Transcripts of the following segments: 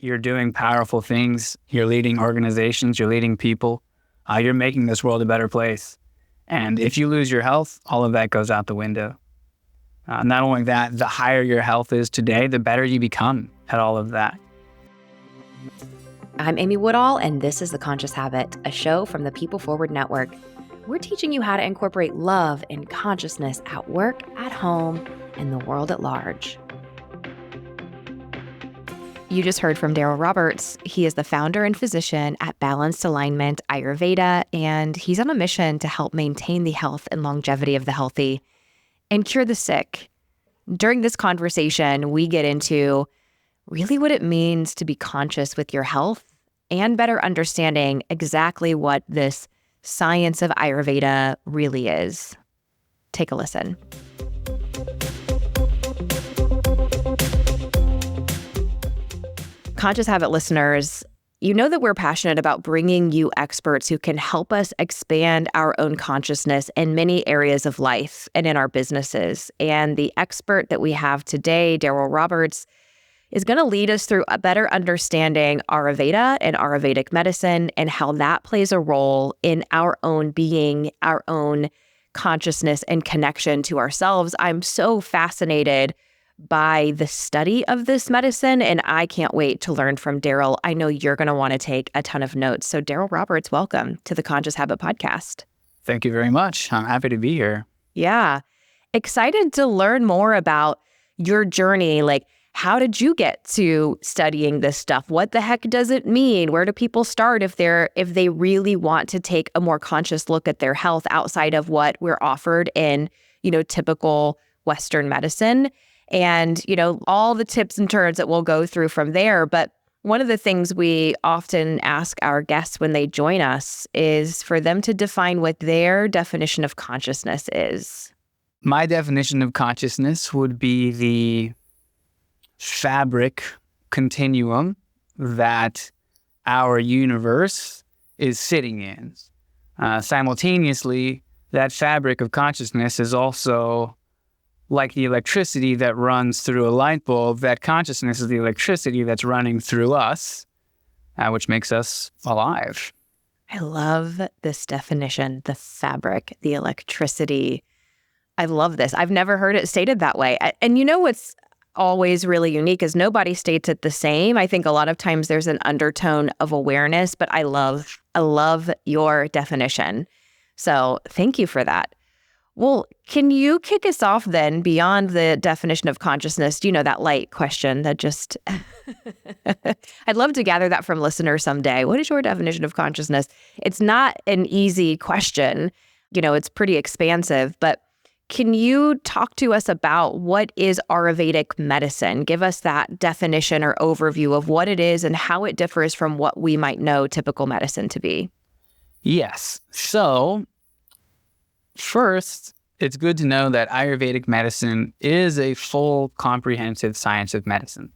You're doing powerful things. You're leading organizations. You're leading people. You're making this world a better place. And if you lose your health, all of that goes out the window. Not only that, the higher your health is today, the better you become at all of that. I'm Amy Woodall, and this is The Conscious Habit, a show from the People Forward Network. We're teaching you how to incorporate love and consciousness at work, at home, and the world at large. You just heard from Daryl Roberts. He is the founder and physician at Balanced Alignment Ayurveda, and he's on a mission to help maintain the health and longevity of the healthy and cure the sick. During this conversation, we get into really what it means to be conscious with your health and better understanding exactly what this science of Ayurveda really is. Take a listen. Conscious Habit listeners, you know that we're passionate about bringing you experts who can help us expand our own consciousness in many areas of life and in our businesses. And the expert that we have today, Daryl Roberts, is going to lead us through a better understanding Ayurveda and Ayurvedic medicine and how that plays a role in our own being, our own consciousness and connection to ourselves. I'm so fascinated by the study of this medicine, and I can't wait to learn from Daryl. I know you're going to want to take a ton of notes. So Daryl Roberts, welcome to the Conscious Habit Podcast. Thank you very much. I'm happy to be here. Yeah. Excited to learn more about your journey. Like, how did you get to studying this stuff? What the heck does it mean? Where do people start if they really want to take a more conscious look at their health outside of what we're offered in, typical Western medicine? And, all the tips and turns that we'll go through from there. But one of the things we often ask our guests when they join us is for them to define what their definition of consciousness is. My definition of consciousness would be the fabric continuum that our universe is sitting in. Simultaneously, that fabric of consciousness is also like the electricity that runs through a light bulb. That consciousness is the electricity that's running through us, which makes us alive. I love this definition, the fabric, the electricity. I love this. I've never heard it stated that way. And what's always really unique is nobody states it the same. I think a lot of times there's an undertone of awareness, but I love your definition. So thank you for that. Well, can you kick us off then beyond the definition of consciousness? That light question that just, I'd love to gather that from listeners someday. What is your definition of consciousness? It's not an easy question. It's pretty expansive, but can you talk to us about what is Ayurvedic medicine? Give us that definition or overview of what it is and how it differs from what we might know typical medicine to be. Yes. So, first, it's good to know that Ayurvedic medicine is a full, comprehensive science of medicine.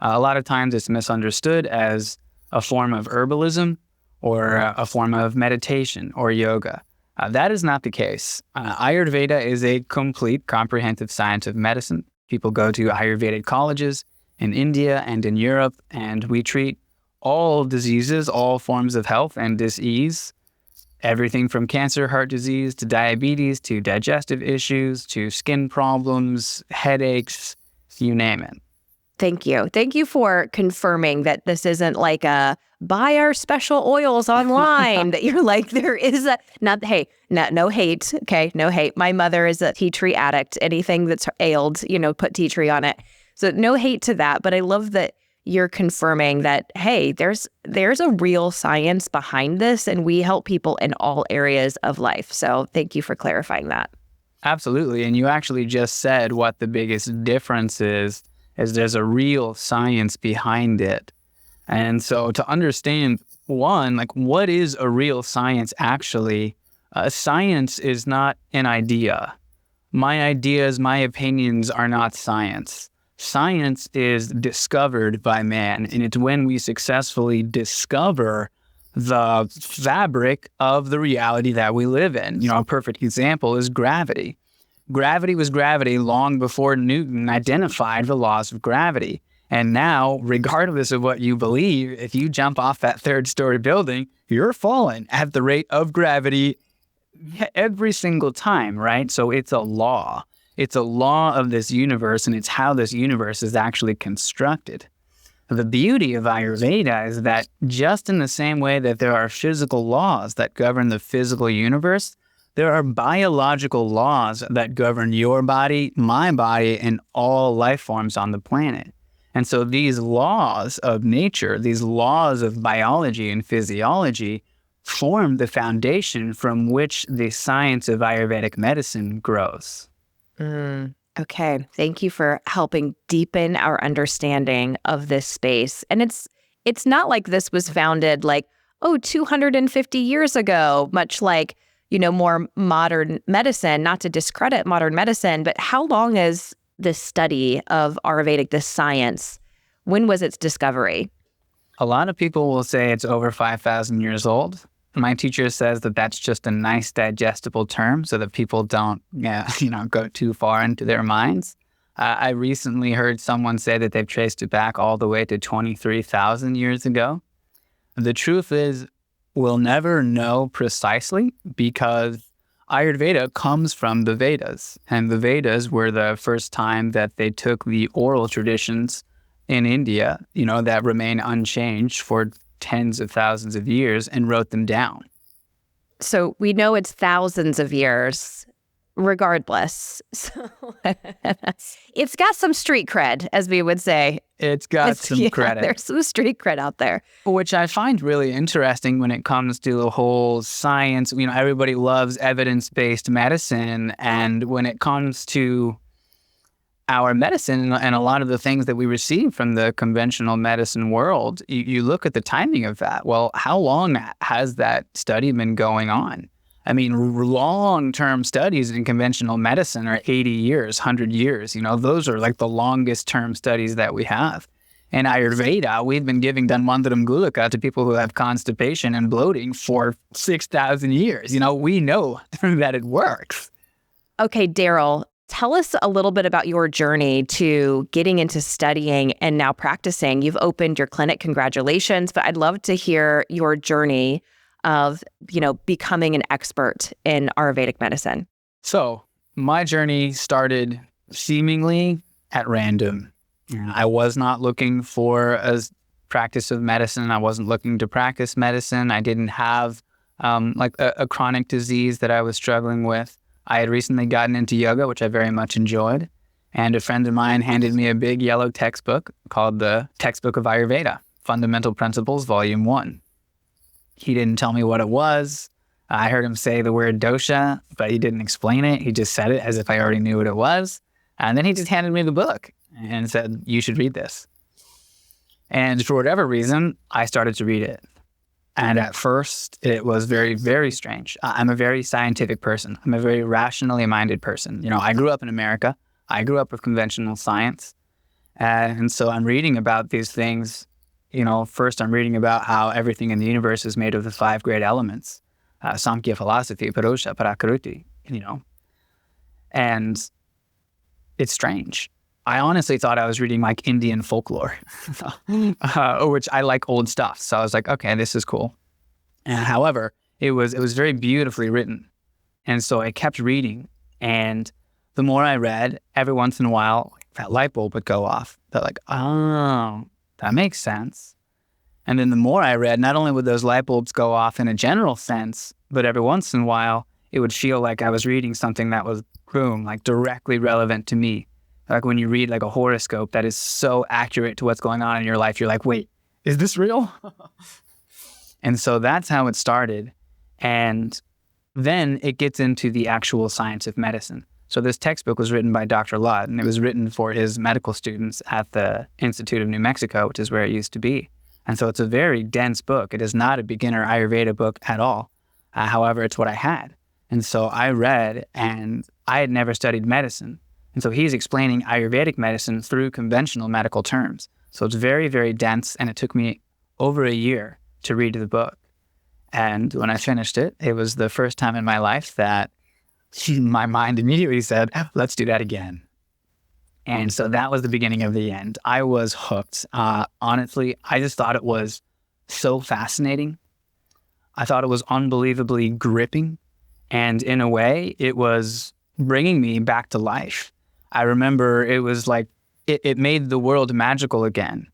A lot of times it's misunderstood as a form of herbalism or a form of meditation or yoga. That is not the case. Ayurveda is a complete, comprehensive science of medicine. People go to Ayurvedic colleges in India and in Europe, and we treat all diseases, all forms of health and dis-ease. Everything from cancer, heart disease, to diabetes, to digestive issues, to skin problems, headaches, you name it. Thank you. Thank you for confirming that this isn't like a buy our special oils online, that you're like, there is no hate. Okay. No hate. My mother is a tea tree addict. Anything that's ailed, put tea tree on it. So no hate to that. But I love that you're confirming that, hey, there's a real science behind this, and we help people in all areas of life. So thank you for clarifying that. Absolutely. And you actually just said what the biggest difference is there's a real science behind it. And so to understand, one, like, what is a real science actually? Science is not an idea. My ideas, my opinions are not science. Science is discovered by man, and it's when we successfully discover the fabric of the reality that we live in. A perfect example is gravity. Gravity was gravity long before Newton identified the laws of gravity. And now, regardless of what you believe, if you jump off that third-story building, you're falling at the rate of gravity every single time, right? So it's a law. It's a law of this universe, and it's how this universe is actually constructed. The beauty of Ayurveda is that just in the same way that there are physical laws that govern the physical universe, there are biological laws that govern your body, my body, and all life forms on the planet. And so these laws of nature, these laws of biology and physiology, form the foundation from which the science of Ayurvedic medicine grows. Okay. Thank you for helping deepen our understanding of this space. And it's not like this was founded 250 years ago, much like, more modern medicine, not to discredit modern medicine, but how long is this study of Ayurvedic, this science? When was its discovery? A lot of people will say it's over 5,000 years old. My teacher says that that's just a nice digestible term so that people don't, go too far into their minds. I recently heard someone say that they've traced it back all the way to 23,000 years ago. The truth is, we'll never know precisely because Ayurveda comes from the Vedas, and the Vedas were the first time that they took the oral traditions in India, that remain unchanged for tens of thousands of years and wrote them down. So we know it's thousands of years regardless. So it's got some street cred, as we would say. It's got some credit. There's some street cred out there. Which I find really interesting when it comes to the whole science. Everybody loves evidence-based medicine. And when it comes to our medicine and a lot of the things that we receive from the conventional medicine world, you look at the timing of that. Well, how long has that study been going on? Long-term studies in conventional medicine are 80 years, 100 years. Those are like the longest term studies that we have. In Ayurveda, we've been giving Dhanvantaram Gulika to people who have constipation and bloating for 6,000 years. We know that it works. Okay, Daryl, tell us a little bit about your journey to getting into studying and now practicing. You've opened your clinic. Congratulations. But I'd love to hear your journey of, becoming an expert in Ayurvedic medicine. So my journey started seemingly at random. I was not looking for a practice of medicine. I wasn't looking to practice medicine. I didn't have a chronic disease that I was struggling with. I had recently gotten into yoga, which I very much enjoyed. And a friend of mine handed me a big yellow textbook called the Textbook of Ayurveda, Fundamental Principles, Volume 1. He didn't tell me what it was. I heard him say the word dosha, but he didn't explain it. He just said it as if I already knew what it was. And then he just handed me the book and said, you should read this. And for whatever reason, I started to read it. And at first, it was very, very strange. I'm a very scientific person. I'm a very rationally minded person. I grew up in America. I grew up with conventional science. And so I'm reading about these things. First I'm reading about how everything in the universe is made of the 5 great elements. Samkhya philosophy, Parosha, Prakruti, And it's strange. I honestly thought I was reading like Indian folklore, which I like old stuff. So I was like, okay, this is cool. However, it was very beautifully written. And so I kept reading. And the more I read, every once in a while, that light bulb would go off. They're like, oh, that makes sense. And then the more I read, not only would those light bulbs go off in a general sense, but every once in a while, it would feel like I was reading something that was, boom, like directly relevant to me. Like when you read like a horoscope that is so accurate to what's going on in your life, you're like, wait, is this real? And so that's how it started. And then it gets into the actual science of medicine. So this textbook was written by Dr. Lott, and it was written for his medical students at the Institute of New Mexico, which is where it used to be. And so it's a very dense book. It is not a beginner Ayurveda book at all. However, it's what I had. And so I read, and I had never studied medicine. And so he's explaining Ayurvedic medicine through conventional medical terms. So it's very, very dense, and it took me over a year to read the book. And when I finished it, it was the first time in my life that my mind immediately said, let's do that again. And so that was the beginning of the end. I was hooked. Honestly, I just thought it was so fascinating. I thought it was unbelievably gripping. And in a way, it was bringing me back to life. I remember it was like, it made the world magical again.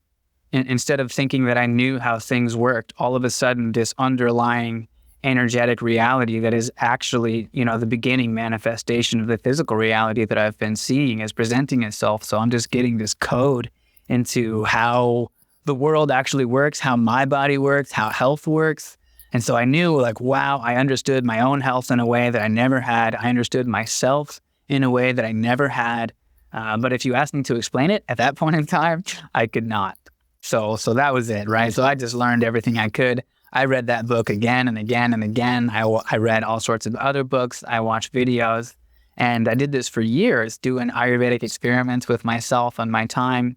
Instead of thinking that I knew how things worked, all of a sudden this underlying energetic reality that is actually, the beginning manifestation of the physical reality that I've been seeing is presenting itself. So I'm just getting this code into how the world actually works, how my body works, how health works. And so I knew like, wow, I understood my own health in a way that I never had. I understood myself in a way that I never had. But if you asked me to explain it at that point in time, I could not. So that was it, right? So I just learned everything I could. I read that book again and again and again. I read all sorts of other books. I watched videos. And I did this for years, doing Ayurvedic experiments with myself and my time.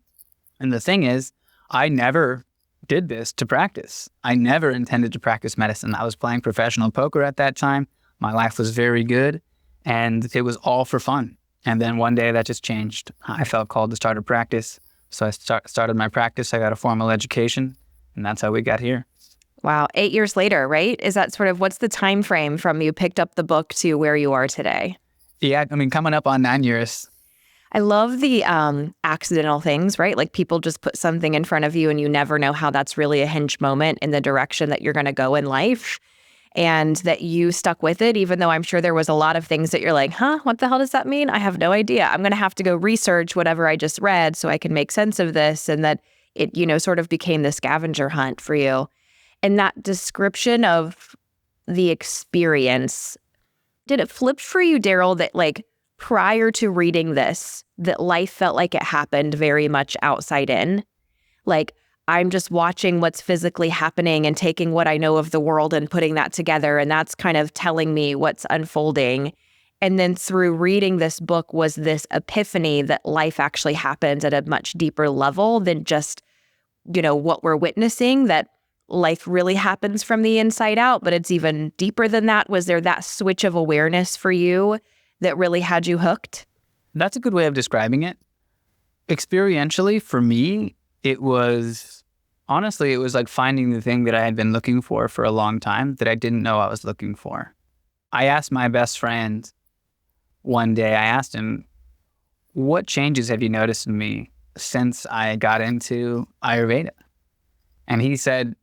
And the thing is, I never did this to practice. I never intended to practice medicine. I was playing professional poker at that time. My life was very good. And it was all for fun. And then one day that just changed. I felt called to start a practice. So I started my practice. I got a formal education. And that's how we got here. Wow. 8 years later, right? Is that sort of, what's the time frame from you picked up the book to where you are today? Yeah, coming up on 9 years. I love the accidental things, right? Like people just put something in front of you and you never know how that's really a hinge moment in the direction that you're going to go in life, and that you stuck with it, even though I'm sure there was a lot of things that you're like, what the hell does that mean? I have no idea. I'm going to have to go research whatever I just read so I can make sense of this. And that it, sort of became the scavenger hunt for you. And that description of the experience, did it flip for you, Daryl, that like prior to reading this, that life felt like it happened very much outside in? Like, I'm just watching what's physically happening and taking what I know of the world and putting that together. And that's kind of telling me what's unfolding. And then through reading this book was this epiphany that life actually happens at a much deeper level than just, what we're witnessing, that life really happens from the inside out, but it's even deeper than that. Was there that switch of awareness for you that really had you hooked? That's a good way of describing it. Experientially, for me, it was like finding the thing that I had been looking for a long time that I didn't know I was looking for. I asked my best friend one day, I asked him, what changes have you noticed in me since I got into Ayurveda? And he said,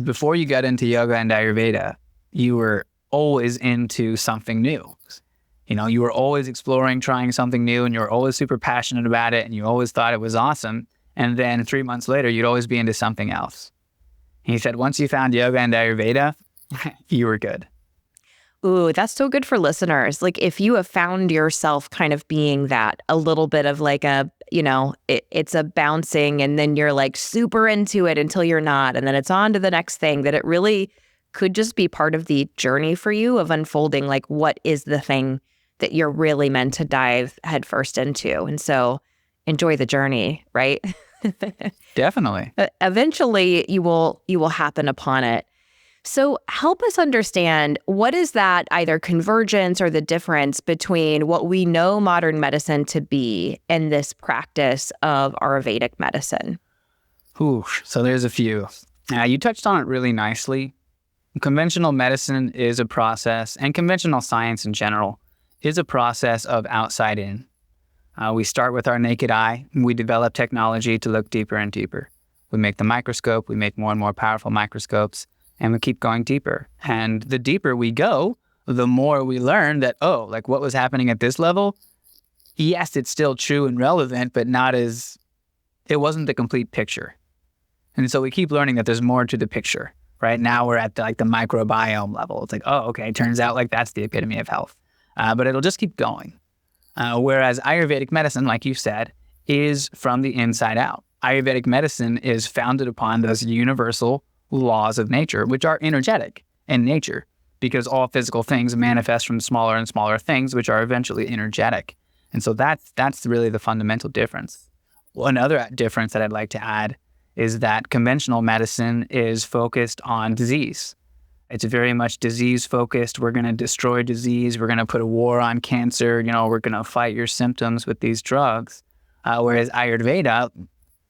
before you got into yoga and Ayurveda, you were always into something new. You were always exploring, trying something new, and you were always super passionate about it, and you always thought it was awesome. And then 3 months later, you'd always be into something else. He said, once you found yoga and Ayurveda, you were good. Ooh, that's so good for listeners. Like if you have found yourself kind of being that, a little bit of like a, it's a bouncing and then you're like super into it until you're not. And then it's on to the next thing, that it really could just be part of the journey for you of unfolding, like what is the thing that you're really meant to dive headfirst into. And so enjoy the journey, right? Definitely. Eventually you will happen upon it. So help us understand, what is that either convergence or the difference between what we know modern medicine to be and this practice of Ayurvedic medicine? So there's a few. You touched on it really nicely. Conventional medicine is a process, and conventional science in general is a process of outside in. We start with our naked eye, and we develop technology to look deeper and deeper. We make the microscope, we make more and more powerful microscopes, and we keep going deeper. And the deeper we go, the more we learn that, like what was happening at this level, yes, it's still true and relevant, but it wasn't the complete picture. And so we keep learning that there's more to the picture. Right now we're at the microbiome level. It's like, okay, turns out like that's the epitome of health. But it'll just keep going. Whereas Ayurvedic medicine, like you said, is from the inside out. Ayurvedic medicine is founded upon those universal laws of nature, which are energetic in nature, because all physical things manifest from smaller and smaller things, which are eventually energetic. And so that's really the fundamental difference. One other difference that I'd like to add is that conventional medicine is focused on disease. It's very much disease focused. We're going to destroy disease. We're going to put a war on cancer. We're going to fight your symptoms with these drugs. Whereas Ayurveda,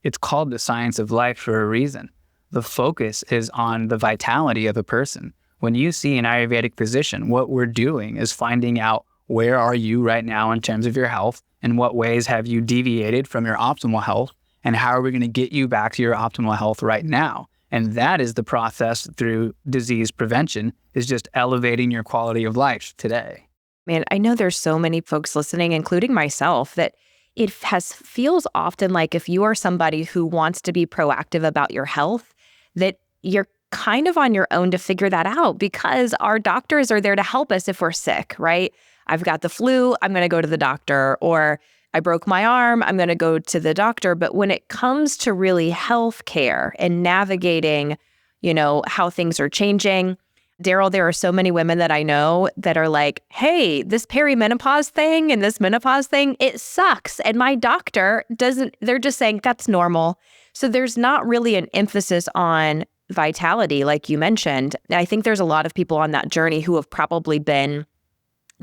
it's called the science of life for a reason. The focus is on the vitality of a person. When you see an Ayurvedic physician, what we're doing is finding out where are you right now in terms of your health, in what ways have you deviated from your optimal health, and how are we going to get you back to your optimal health right now? And that is the process through disease prevention, is just elevating your quality of life today. Man, I know there's so many folks listening, including myself, that it feels often like if you are somebody who wants to be proactive about your health, that you're kind of on your own to figure that out, because our doctors are there to help us if we're sick, right? I've got the flu, I'm going to go to the doctor, or I broke my arm, I'm going to go to the doctor. But when it comes to really health care and navigating, how things are changing, Daryl, there are so many women that I know that are like, hey, this perimenopause thing and this menopause thing, it sucks. And my doctor they're just saying that's normal. So there's not really an emphasis on vitality, like you mentioned. I think there's a lot of people on that journey who have probably been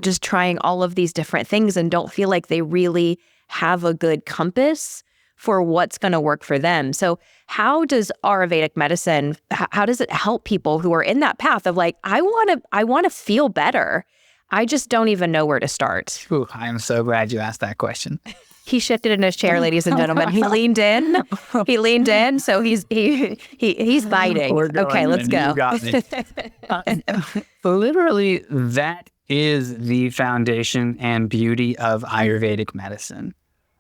just trying all of these different things and don't feel like they really have a good compass for what's going to work for them. So how does Ayurvedic medicine, how does it help people who are in that path of like, I want to feel better. I just don't even know where to start. Ooh, I am so glad you asked that question. He shifted in his chair, ladies and gentlemen. He leaned in. So he's biting. Okay, let's go. You got me. Literally, that is the foundation and beauty of Ayurvedic medicine.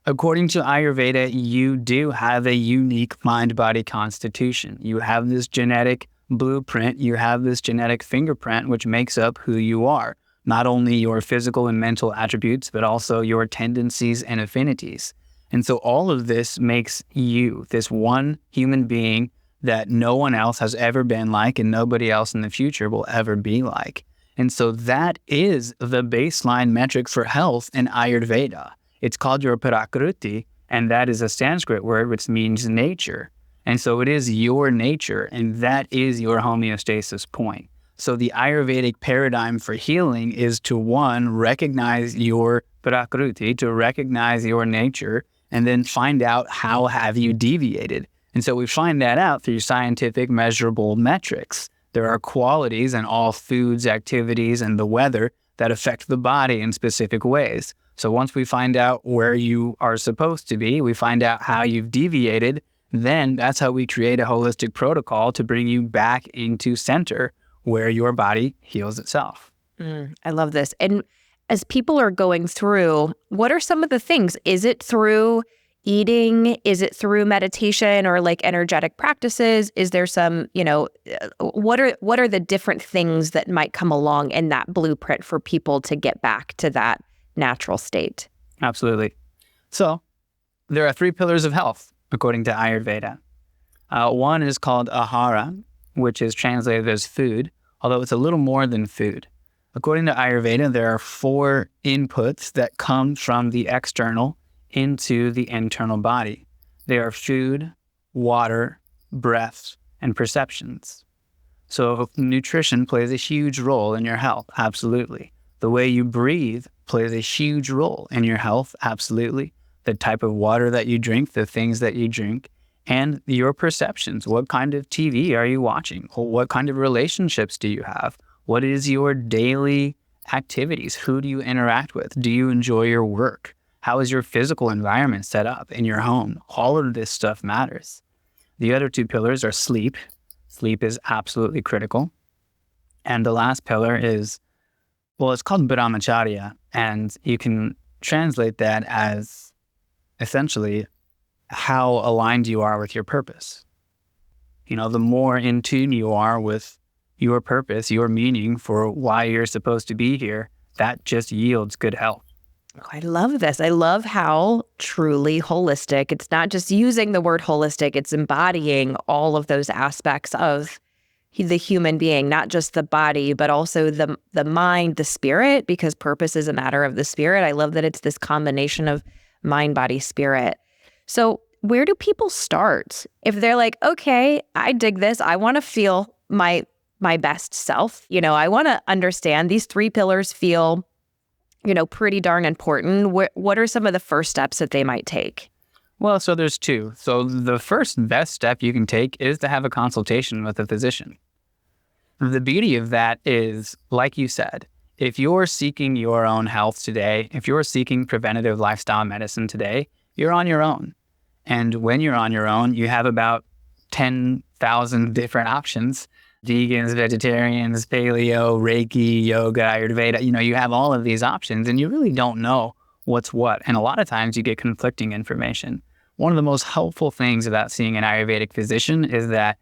According to Ayurveda, you do have a unique mind-body constitution. You have this genetic blueprint, you have this genetic fingerprint, which makes up who you are. Not only your physical and mental attributes, but also your tendencies and affinities. And so all of this makes you this one human being that no one else has ever been like and nobody else in the future will ever be like. And so that is the baseline metric for health in Ayurveda. It's called your Prakriti, and that is a Sanskrit word which means nature. And so it is your nature, and that is your homeostasis point. So the Ayurvedic paradigm for healing is to, one, recognize your Prakriti, to recognize your nature, and then find out how have you deviated. And so we find that out through scientific measurable metrics. There are qualities in all foods, activities, and the weather that affect the body in specific ways. So once we find out where you are supposed to be, we find out how you've deviated, then that's how we create a holistic protocol to bring you back into center where your body heals itself. I love this. And as people are going through, what are some of the things? Is it through eating? Is it through meditation or like energetic practices? Is there some, what are the different things that might come along in that blueprint for people to get back to that natural state? Absolutely. So there are 3 pillars of health, according to Ayurveda. One is called ahara, which is translated as food, although it's a little more than food. According to Ayurveda, there are 4 inputs that come from the external into the internal body. They are food, water, breath, and perceptions. So nutrition plays a huge role in your health, absolutely. The way you breathe plays a huge role in your health, absolutely. The type of water that you drink, the things that you drink, and your perceptions. What kind of TV are you watching? What kind of relationships do you have? What is your daily activities? Who do you interact with? Do you enjoy your work? How is your physical environment set up in your home? All of this stuff matters. The other 2 pillars are sleep. Sleep is absolutely critical. And the last pillar is, it's called brahmacharya, and you can translate that as essentially how aligned you are with your purpose. The more in tune you are with your purpose, your meaning for why you're supposed to be here, that just yields good health. I love this. I love how truly holistic. It's not just using the word holistic, it's embodying all of those aspects of the human being, not just the body, but also the mind, the spirit, because purpose is a matter of the spirit. I love that it's this combination of mind, body, spirit. So where do people start? If they're like, okay, I dig this. I want to feel my best self. I want to understand these 3 pillars feel, pretty darn important. What are some of the first steps that they might take? Well, so there's two. So the first best step you can take is to have a consultation with a physician. The beauty of that is, like you said, if you're seeking your own health today, if you're seeking preventative lifestyle medicine today, you're on your own. And when you're on your own, you have about 10,000 different options. Vegans, vegetarians, paleo, Reiki, yoga, Ayurveda, you have all of these options and you really don't know what's what. And a lot of times you get conflicting information. One of the most helpful things about seeing an Ayurvedic physician is that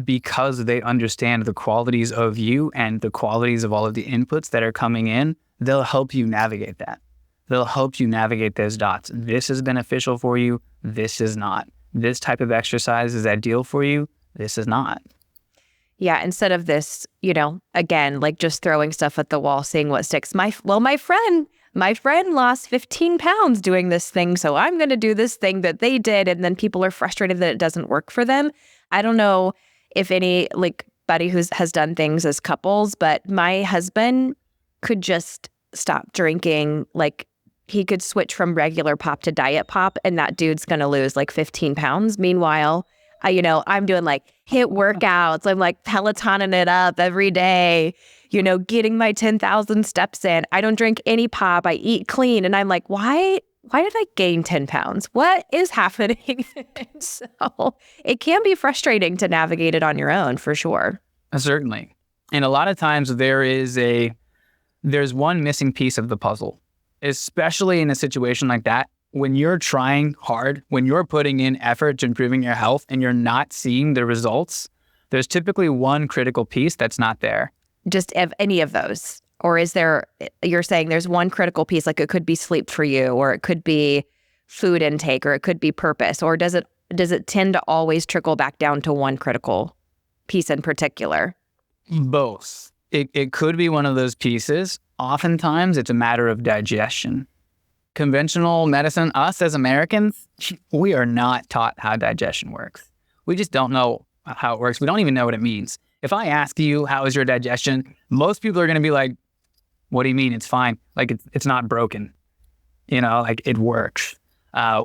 because they understand the qualities of you and the qualities of all of the inputs that are coming in, they'll help you navigate that. They'll help you navigate those dots. This is beneficial for you. This is not. This type of exercise is ideal for you. This is not. Yeah, instead of this, again, like just throwing stuff at the wall, seeing what sticks. My friend lost 15 pounds doing this thing, so I'm going to do this thing that they did, and then people are frustrated that it doesn't work for them. I don't know if anybody who has done things as couples, but my husband could just stop drinking. Like, he could switch from regular pop to diet pop, and that dude's going to lose like 15 pounds. Meanwhile, I'm doing like HIIT workouts. I'm like Pelotoning it up every day, getting my 10,000 steps in. I don't drink any pop. I eat clean. And I'm like, why did I gain 10 pounds? What is happening? So it can be frustrating to navigate it on your own, for sure. Certainly. And a lot of times there's one missing piece of the puzzle, especially in a situation like that. When you're trying hard, when you're putting in effort to improving your health and you're not seeing the results, there's typically one critical piece that's not there. Just any of those? Or you're saying there's one critical piece, like it could be sleep for you, or it could be food intake, or it could be purpose, or does it tend to always trickle back down to one critical piece in particular? Both. It could be one of those pieces. Oftentimes it's a matter of digestion. Conventional medicine, us as Americans, we are not taught how digestion works. We just don't know how it works. We don't even know what it means. If I ask you, how is your digestion? Most people are going to be like, what do you mean? It's fine. Like it's not broken. Like it works,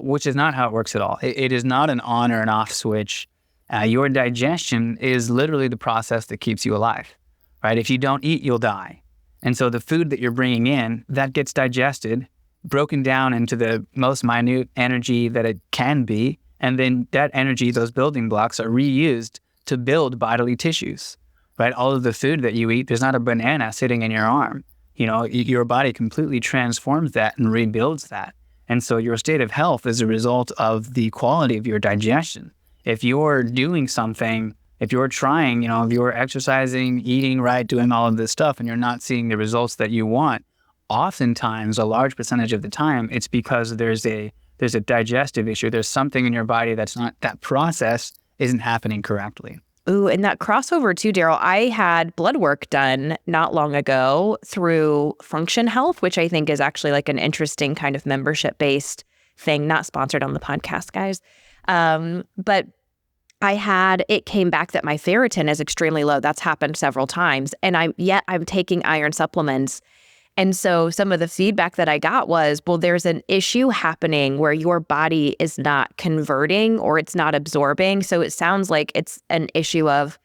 which is not how it works at all. It is not an on or an off switch. Your digestion is literally the process that keeps you alive, right? If you don't eat, you'll die. And so the food that you're bringing in, that gets digested, broken down into the most minute energy that it can be. And then that energy, those building blocks, are reused to build bodily tissues, right? All of the food that you eat, there's not a banana sitting in your arm. Your body completely transforms that and rebuilds that. And so your state of health is a result of the quality of your digestion. If you're doing something, if you're trying, if you're exercising, eating right, doing all of this stuff, and you're not seeing the results that you want, oftentimes, a large percentage of the time, it's because there's a digestive issue. There's something in your body that process isn't happening correctly. Ooh, and that crossover too, Daryl. I had blood work done not long ago through Function Health, which I think is actually like an interesting kind of membership-based thing, not sponsored on the podcast, guys. But it came back that my ferritin is extremely low. That's happened several times. And I'm taking iron supplements. And so some of the feedback that I got was, well, there's an issue happening where your body is not converting or it's not absorbing. So it sounds like it's an issue of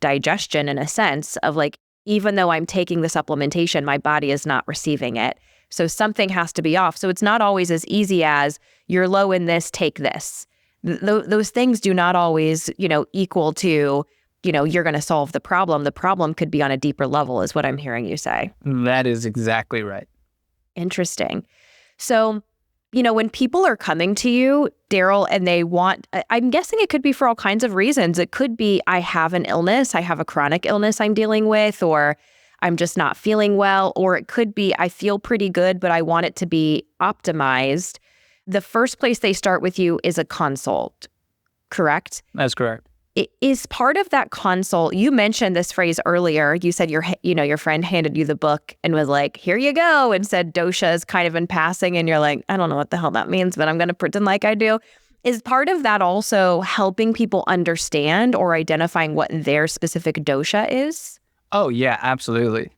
digestion in a sense of like, even though I'm taking the supplementation, my body is not receiving it. So something has to be off. So it's not always as easy as you're low in this, take this. Those things do not always, equal to, you're going to solve the problem. The problem could be on a deeper level is what I'm hearing you say. That is exactly right. Interesting. So, when people are coming to you, Daryl, and they want, I'm guessing it could be for all kinds of reasons. It could be, I have an illness, I have a chronic illness I'm dealing with, or I'm just not feeling well, or it could be, I feel pretty good, but I want it to be optimized. The first place they start with you is a consult, correct? That's correct. It is part of that consult. You mentioned this phrase earlier. You said your friend handed you the book and was like, here you go, and said doshas kind of in passing. And you're like, I don't know what the hell that means, but I'm going to pretend like I do. Is part of that also helping people understand or identifying what their specific dosha is? Oh, yeah, absolutely.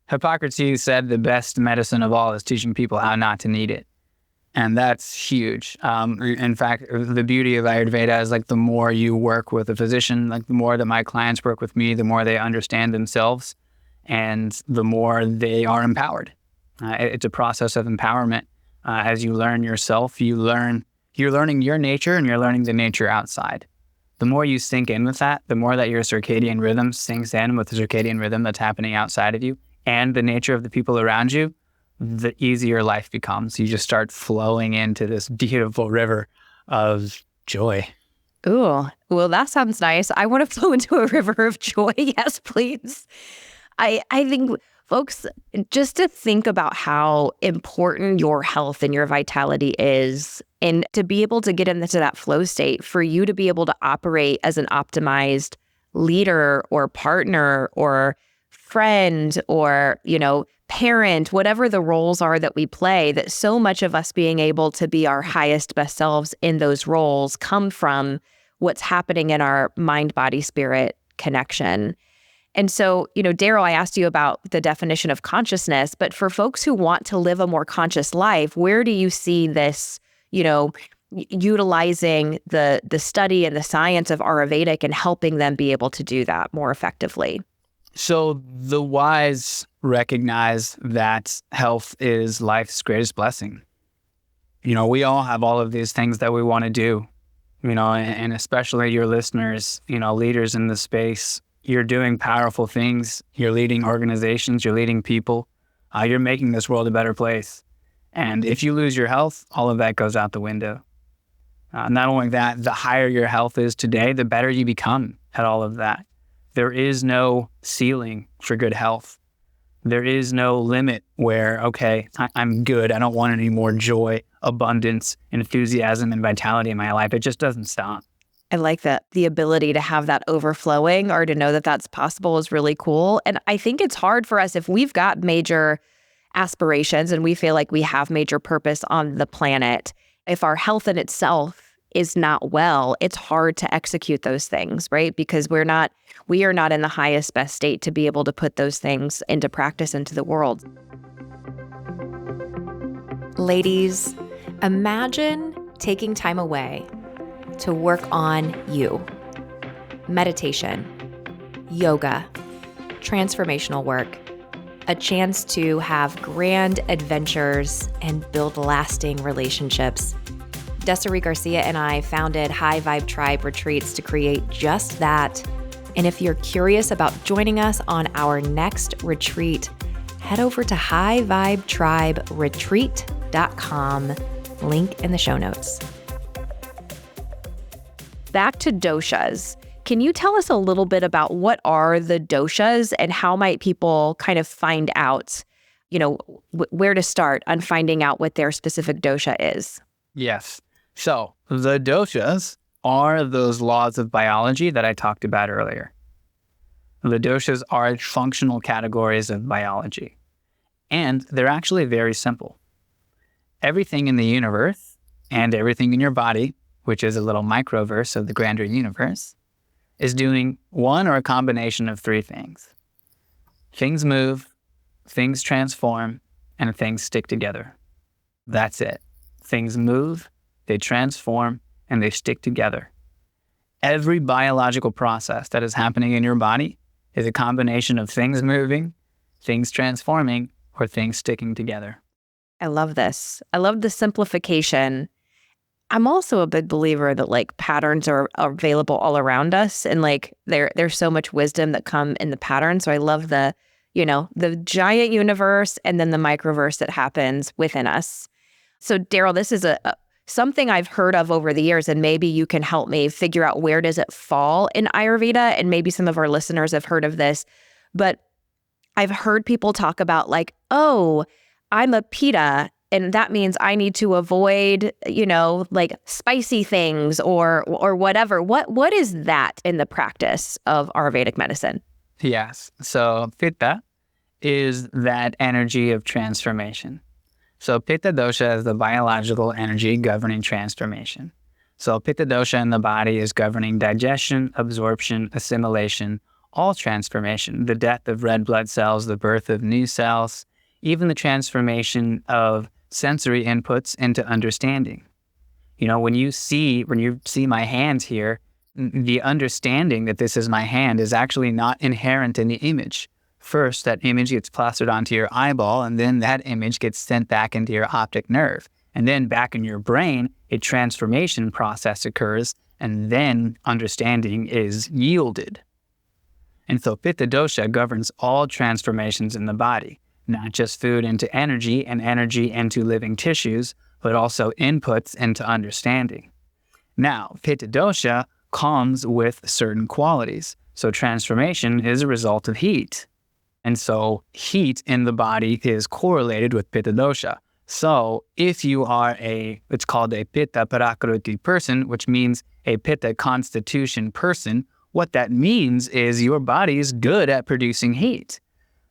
Hippocrates said the best medicine of all is teaching people how not to need it. And that's huge. In fact, the beauty of Ayurveda is like the more you work with a physician, like the more that my clients work with me, the more they understand themselves and the more they are empowered. It's a process of empowerment. As you learn yourself, you're learning your nature and you're learning the nature outside. The more you sink in with that, the more that your circadian rhythm sinks in with the circadian rhythm that's happening outside of you and the nature of the people around you, the easier life becomes. You just start flowing into this beautiful river of joy. Ooh, well, that sounds nice. I want to flow into a river of joy. Yes, please. I think, folks, just to think about how important your health and your vitality is, and to be able to get into that flow state, for you to be able to operate as an optimized leader or partner or friend or, parent, whatever the roles are that we play, that so much of us being able to be our highest, best selves in those roles come from what's happening in our mind, body, spirit connection. And so, Daryl, I asked you about the definition of consciousness, but for folks who want to live a more conscious life, where do you see this, utilizing the study and the science of Ayurvedic and helping them be able to do that more effectively? So the wise recognize that health is life's greatest blessing. We all have all of these things that we want to do, and especially your listeners, leaders in the space. You're doing powerful things. You're leading organizations. You're leading people. You're making this world a better place. And if you lose your health, all of that goes out the window. Not only that, the higher your health is today, the better you become at all of that. There is no ceiling for good health. There is no limit where, okay, I'm good. I don't want any more joy, abundance, enthusiasm, and vitality in my life. It just doesn't stop. I like that. The ability to have that overflowing or to know that that's possible is really cool. And I think it's hard for us if we've got major aspirations and we feel like we have major purpose on the planet. If our health in itself is not well, it's hard to execute those things, right? Because we are not in the highest, best state to be able to put those things into practice into the world. Ladies, imagine taking time away to work on you. Meditation, yoga, transformational work, a chance to have grand adventures and build lasting relationships. Desiree Garcia and I founded High Vibe Tribe Retreats to create just that. And if you're curious about joining us on our next retreat, head over to highvibetriberetreat.com, link in the show notes. Back to doshas. Can you tell us a little bit about what are the doshas and how might people kind of find out, where to start on finding out what their specific dosha is? Yes. So the doshas are those laws of biology that I talked about earlier. The doshas are functional categories of biology, and they're actually very simple. Everything in the universe and everything in your body, which is a little microverse of the grander universe, is doing one or a combination of three things. Things move, things transform, and things stick together. That's it. Things move, they transform, and they stick together. Every biological process that is happening in your body is a combination of things moving, things transforming, or things sticking together. I love this. I love the simplification. I'm also a big believer that patterns are available all around us, and there's so much wisdom that come in the pattern. So I love the giant universe and then the microverse that happens within us. So Daryl, this is something I've heard of over the years, and maybe you can help me figure out where does it fall in Ayurveda, and maybe some of our listeners have heard of this, but I've heard people talk about oh, I'm a Pitta, and that means I need to avoid, spicy things or whatever. What is that in the practice of Ayurvedic medicine? Yes. So Pitta is that energy of transformation. So Pitta dosha is the biological energy governing transformation. So Pitta dosha in the body is governing digestion, absorption, assimilation, all transformation, the death of red blood cells, the birth of new cells, even the transformation of sensory inputs into understanding. When you see my hand here, the understanding that this is my hand is actually not inherent in the image. First, that image gets plastered onto your eyeball, and then that image gets sent back into your optic nerve. And then back in your brain, a transformation process occurs, and then understanding is yielded. And so Pitta dosha governs all transformations in the body, not just food into energy and energy into living tissues, but also inputs into understanding. Now, Pitta dosha comes with certain qualities. So transformation is a result of heat. And so heat in the body is correlated with Pitta dosha. So if you are it's called a Pitta Prakruti person, which means a Pitta constitution person, what that means is your body is good at producing heat.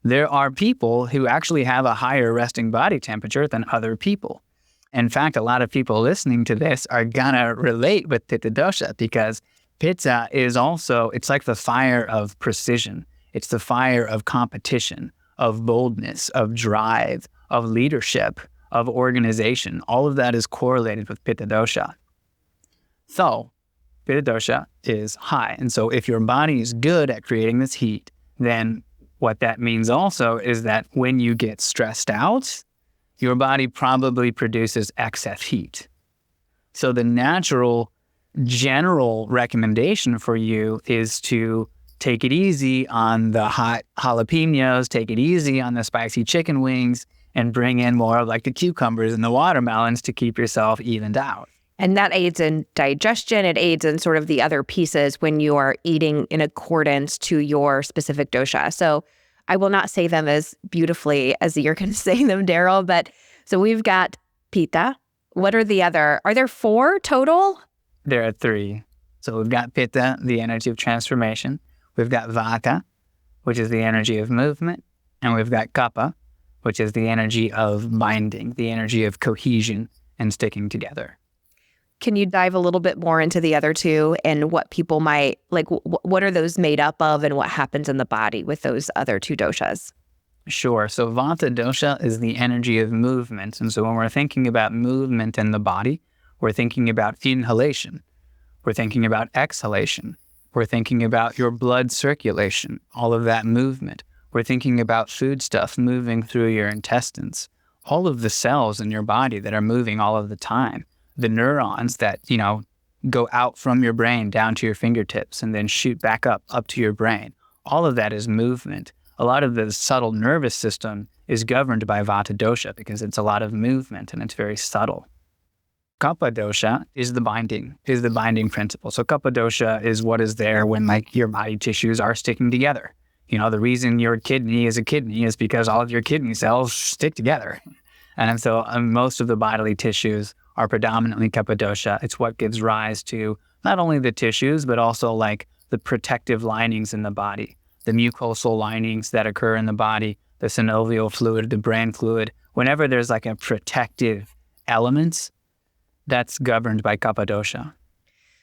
There are people who actually have a higher resting body temperature than other people. In fact, a lot of people listening to this are gonna relate with Pitta dosha because Pitta is also, it's like the fire of precision. It's the fire of competition, of boldness, of drive, of leadership, of organization. All of that is correlated with Pitta dosha. So Pitta dosha is high. And so if your body is good at creating this heat, then what that means also is that when you get stressed out, your body probably produces excess heat. So the natural general recommendation for you is to take it easy on the hot jalapenos, take it easy on the spicy chicken wings, and bring in more of like the cucumbers and the watermelons to keep yourself evened out. And that aids in digestion. It aids in sort of the other pieces when you are eating in accordance to your specific dosha. So I will not say them as beautifully as you're going to say them, Daryl, but so we've got Pitta. What are the other? Are there 4 total? There are 3. So we've got Pitta, the energy of transformation. We've got Vata, which is the energy of movement. And we've got Kapha, which is the energy of binding, the energy of cohesion and sticking together. Can you dive a little bit more into the other 2 and what people might, like, what are those made up of and what happens in the body with those other 2 doshas? Sure. So Vata dosha is the energy of movement. And so when we're thinking about movement in the body, we're thinking about inhalation. We're thinking about exhalation. We're thinking about your blood circulation, all of that movement. We're thinking about food stuff moving through your intestines, all of the cells in your body that are moving all of the time. The neurons that, go out from your brain down to your fingertips and then shoot back up to your brain. All of that is movement. A lot of the subtle nervous system is governed by Vata dosha because it's a lot of movement and it's very subtle. Kapha dosha is the binding principle. So Kapha dosha is what is there when your body tissues are sticking together. The reason your kidney is a kidney is because all of your kidney cells stick together. And so most of the bodily tissues are predominantly Kapha dosha. It's what gives rise to not only the tissues, but also like the protective linings in the body, the mucosal linings that occur in the body, the synovial fluid, the brain fluid. Whenever there's like a protective element, that's governed by Kapha dosha.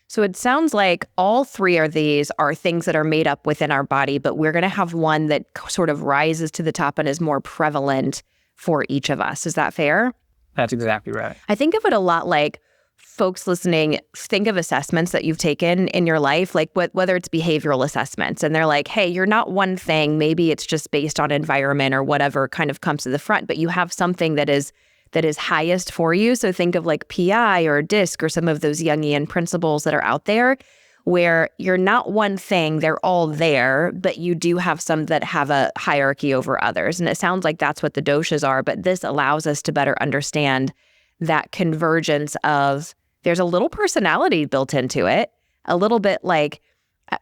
So it sounds like all 3 of these are things that are made up within our body, but we're going to have one that sort of rises to the top and is more prevalent for each of us. Is that fair? That's exactly right. I think of it a lot like folks listening, think of assessments that you've taken in your life, like whether it's behavioral assessments, and they're like, hey, you're not one thing. Maybe it's just based on environment or whatever kind of comes to the front, but you have something that is highest for you. So think of like PI or DISC or some of those Jungian principles that are out there where you're not one thing, they're all there, but you do have some that have a hierarchy over others. And it sounds like that's what the doshas are, but this allows us to better understand that convergence of there's a little personality built into it, a little bit like,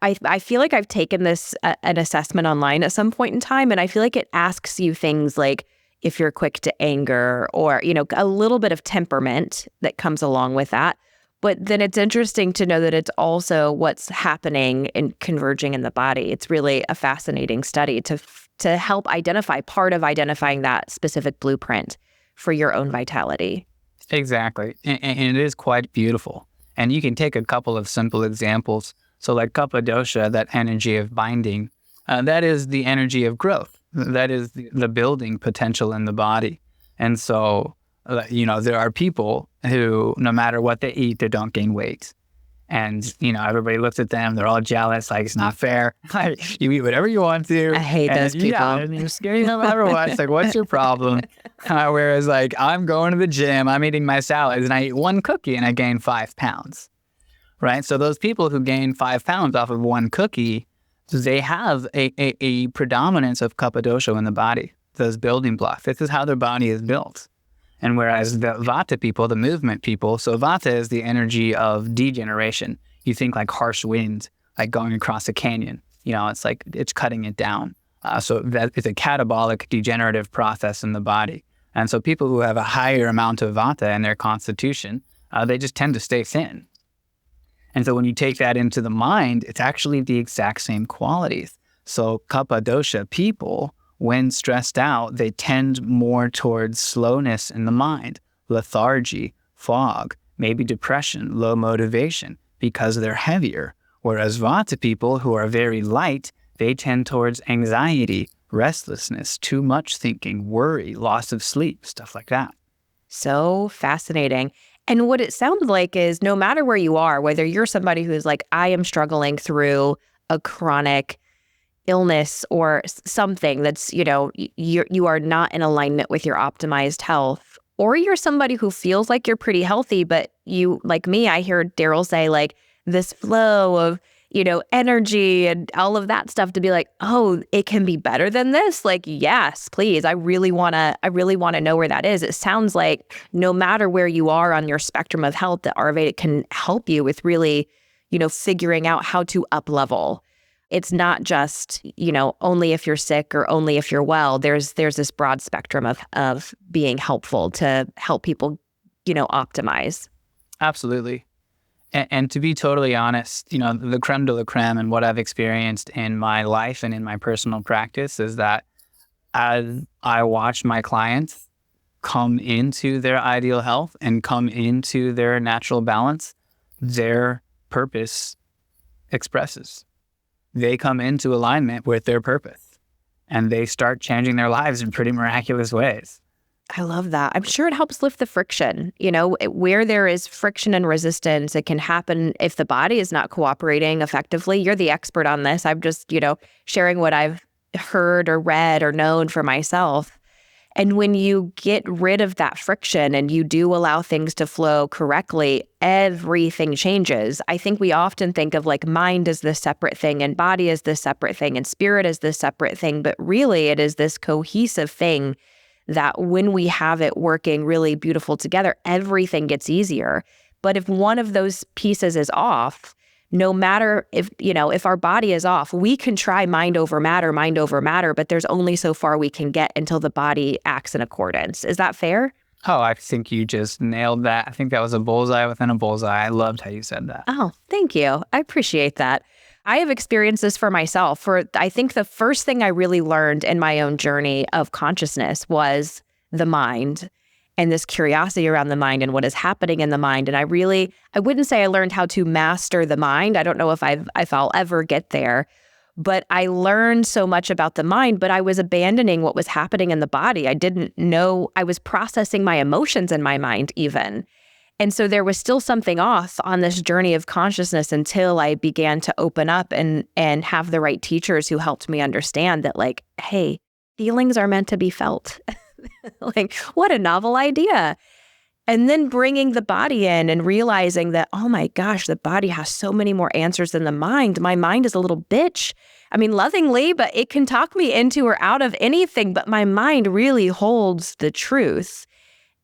I feel like I've taken this, an assessment online at some point in time, and I feel like it asks you things like if you're quick to anger or, a little bit of temperament that comes along with that. But then it's interesting to know that it's also what's happening and converging in the body. It's really a fascinating study to help identify part of identifying that specific blueprint for your own vitality. Exactly. And it is quite beautiful. And you can take a couple of simple examples. So like Kapha dosha, that energy of binding, that is the energy of growth. That is the building potential in the body. And so There are people who, no matter what they eat, they don't gain weight. And, everybody looks at them, they're all jealous, like, it's not fair. You eat whatever you want to. I hate those people. Yeah, and you're scared no matter what. It's like, what's your problem? Whereas, like, I'm going to the gym, I'm eating my salads, and I eat one cookie and I gain 5 pounds, right? So those people who gain 5 pounds off of one cookie, they have a predominance of Kapha dosha in the body, those building blocks. This is how their body is built. And whereas the Vata people, the movement people, so Vata is the energy of degeneration. You think like harsh wind, like going across a canyon. It's like it's cutting it down. So that it's a catabolic degenerative process in the body. And so people who have a higher amount of Vata in their constitution, they just tend to stay thin. And so when you take that into the mind, it's actually the exact same qualities. So Kapha dosha people, when stressed out, they tend more towards slowness in the mind, lethargy, fog, maybe depression, low motivation, because they're heavier. Whereas Vata people who are very light, they tend towards anxiety, restlessness, too much thinking, worry, loss of sleep, stuff like that. So fascinating. And what it sounds like is no matter where you are, whether you're somebody who's like, I am struggling through a chronic illness or something that's, you are not in alignment with your optimized health, or you're somebody who feels like you're pretty healthy, but you, like me, I hear Daryl say like this flow of, energy and all of that stuff to be like, oh, it can be better than this. Like, yes, please. I really want to know where that is. It sounds like no matter where you are on your spectrum of health, that Ayurveda can help you with really, figuring out how to up level. It's not just, only if you're sick or only if you're well. There's this broad spectrum of being helpful to help people, optimize. Absolutely. And to be totally honest, the creme de la creme and what I've experienced in my life and in my personal practice is that as I watch my clients come into their ideal health and come into their natural balance, their purpose expresses. They come into alignment with their purpose and they start changing their lives in pretty miraculous ways. I love that. I'm sure it helps lift the friction. Where there is friction and resistance, it can happen if the body is not cooperating effectively. You're the expert on this. I'm just, sharing what I've heard or read or known for myself. And when you get rid of that friction and you do allow things to flow correctly, everything changes. I think we often think of like mind as this separate thing and body as this separate thing and spirit as this separate thing, but really it is this cohesive thing that when we have it working really beautiful together, everything gets easier. But if one of those pieces is off, no matter if our body is off, we can try mind over matter, but there's only so far we can get until the body acts in accordance. Is that fair? Oh, I think you just nailed that. I think that was a bullseye within a bullseye. I loved how you said that. Oh, thank you. I appreciate that. I have experienced this for myself. I think the first thing I really learned in my own journey of consciousness was the mind and this curiosity around the mind and what is happening in the mind. And I wouldn't say I learned how to master the mind. I don't know if I'll ever get there, but I learned so much about the mind, but I was abandoning what was happening in the body. I didn't know, I was processing my emotions in my mind even. And so there was still something off on this journey of consciousness until I began to open up and have the right teachers who helped me understand that like, hey, feelings are meant to be felt. Like, what a novel idea. And then bringing the body in and realizing that, oh my gosh, the body has so many more answers than the mind. My mind is a little bitch. I mean, lovingly, but it can talk me into or out of anything, but my mind really holds the truth.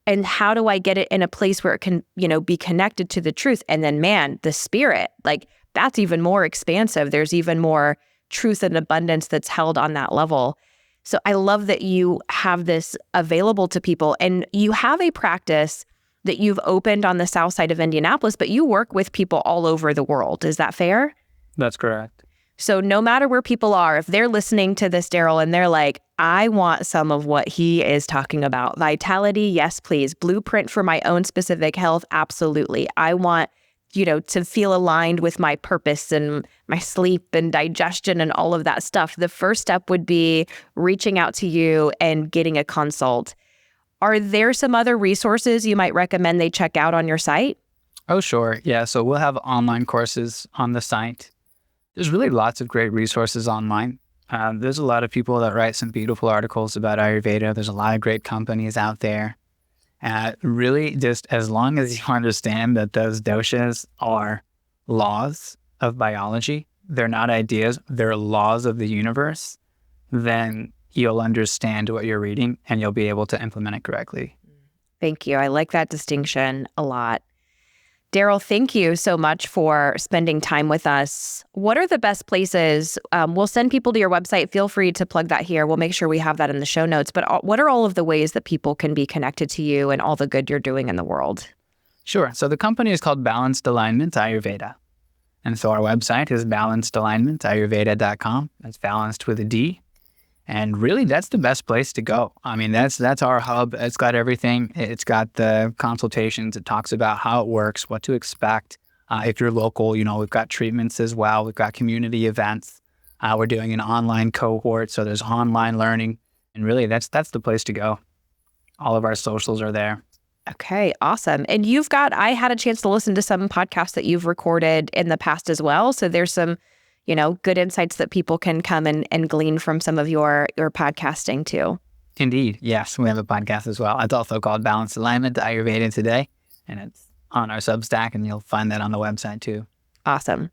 And how do I get it in a place where it can, be connected to the truth? And then, man, the spirit, like that's even more expansive. There's even more truth and abundance that's held on that level. So I love that you have this available to people, and you have a practice that you've opened on the south side of Indianapolis, but you work with people all over the world. Is that fair? That's correct. So no matter where people are, if they're listening to this, Daryl, and they're like, I want some of what he is talking about. Vitality, yes, please. Blueprint for my own specific health, absolutely. I want, to feel aligned with my purpose and my sleep and digestion and all of that stuff. The first step would be reaching out to you and getting a consult. Are there some other resources you might recommend they check out on your site? Oh, sure. Yeah. So we'll have online courses on the site. There's really lots of great resources online. There's a lot of people that write some beautiful articles about Ayurveda. There's a lot of great companies out there. Really, just as long as you understand that those doshas are laws of biology, they're not ideas, they're laws of the universe, then you'll understand what you're reading and you'll be able to implement it correctly. Thank you. I like that distinction a lot. Daryl, thank you so much for spending time with us. What are the best places? We'll send people to your website. Feel free to plug that here. We'll make sure we have that in the show notes. But what are all of the ways that people can be connected to you and all the good you're doing in the world? Sure. So the company is called Balanced Alignment Ayurveda. And so our website is balancedalignmentayurveda.com. That's balanced with a D. And really, that's the best place to go. I mean, that's our hub. It's got everything. It's got the consultations. It talks about how it works, what to expect. If you're local, we've got treatments as well. We've got community events. We're doing an online cohort, so there's online learning. And really, that's the place to go. All of our socials are there. Okay, awesome. And I had a chance to listen to some podcasts that you've recorded in the past as well. So there's some good insights that people can come and glean from some of your podcasting too. Indeed. Yes, we have a podcast as well. It's also called Balanced Alignment Ayurveda Today, and it's on our Substack, and you'll find that on the website too. Awesome.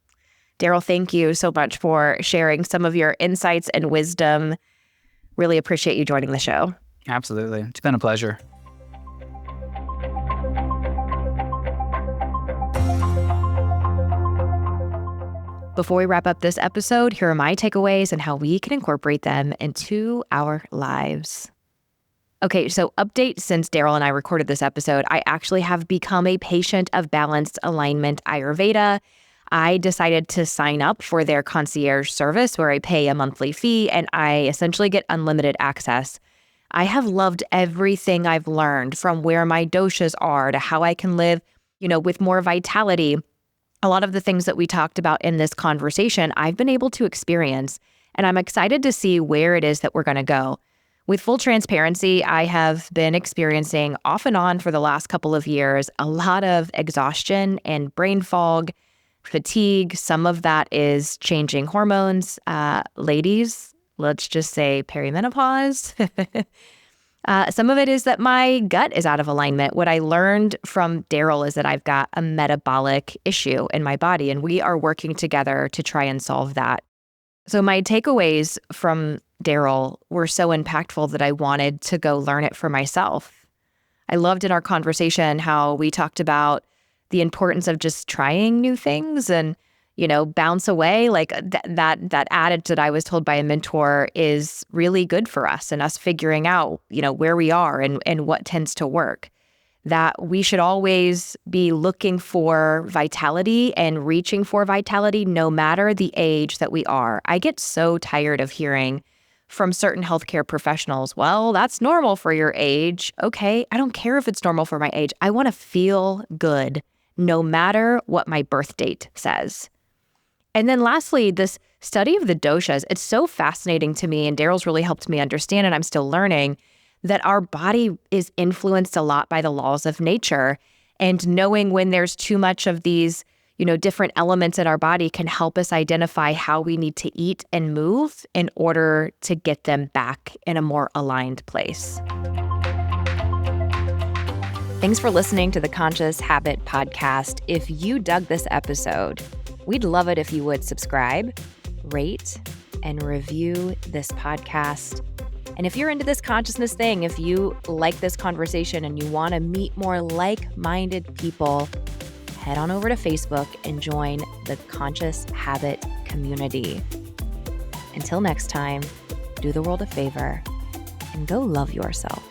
Daryl, thank you so much for sharing some of your insights and wisdom. Really appreciate you joining the show. Absolutely. It's been a pleasure. Before we wrap up this episode, here are my takeaways and how we can incorporate them into our lives. Okay, so update since Daryl and I recorded this episode, I actually have become a patient of Balanced Alignment Ayurveda. I decided to sign up for their concierge service where I pay a monthly fee and I essentially get unlimited access. I have loved everything I've learned, from where my doshas are to how I can live, with more vitality. A lot of the things that we talked about in this conversation, I've been able to experience, and I'm excited to see where it is that we're going to go. With full transparency, I have been experiencing off and on for the last couple of years a lot of exhaustion and brain fog, fatigue. Some of that is changing hormones. Ladies, let's just say perimenopause. Some of it is that my gut is out of alignment. What I learned from Daryl is that I've got a metabolic issue in my body, and we are working together to try and solve that. So my takeaways from Daryl were so impactful that I wanted to go learn it for myself. I loved in our conversation how we talked about the importance of just trying new things and bounce away. Like that adage that I was told by a mentor is really good for us and us figuring out, where we are and what tends to work. That we should always be looking for vitality and reaching for vitality no matter the age that we are. I get so tired of hearing from certain healthcare professionals, well, that's normal for your age. Okay, I don't care if it's normal for my age. I want to feel good no matter what my birth date says. And then lastly, this study of the doshas, it's so fascinating to me, and Daryl's really helped me understand, and I'm still learning, that our body is influenced a lot by the laws of nature. And knowing when there's too much of these, different elements in our body can help us identify how we need to eat and move in order to get them back in a more aligned place. Thanks for listening to the Conscious Habit Podcast. If you dug this episode, we'd love it if you would subscribe, rate, and review this podcast. And if you're into this consciousness thing, if you like this conversation and you want to meet more like-minded people, head on over to Facebook and join the Conscious Habit community. Until next time, do the world a favor and go love yourself.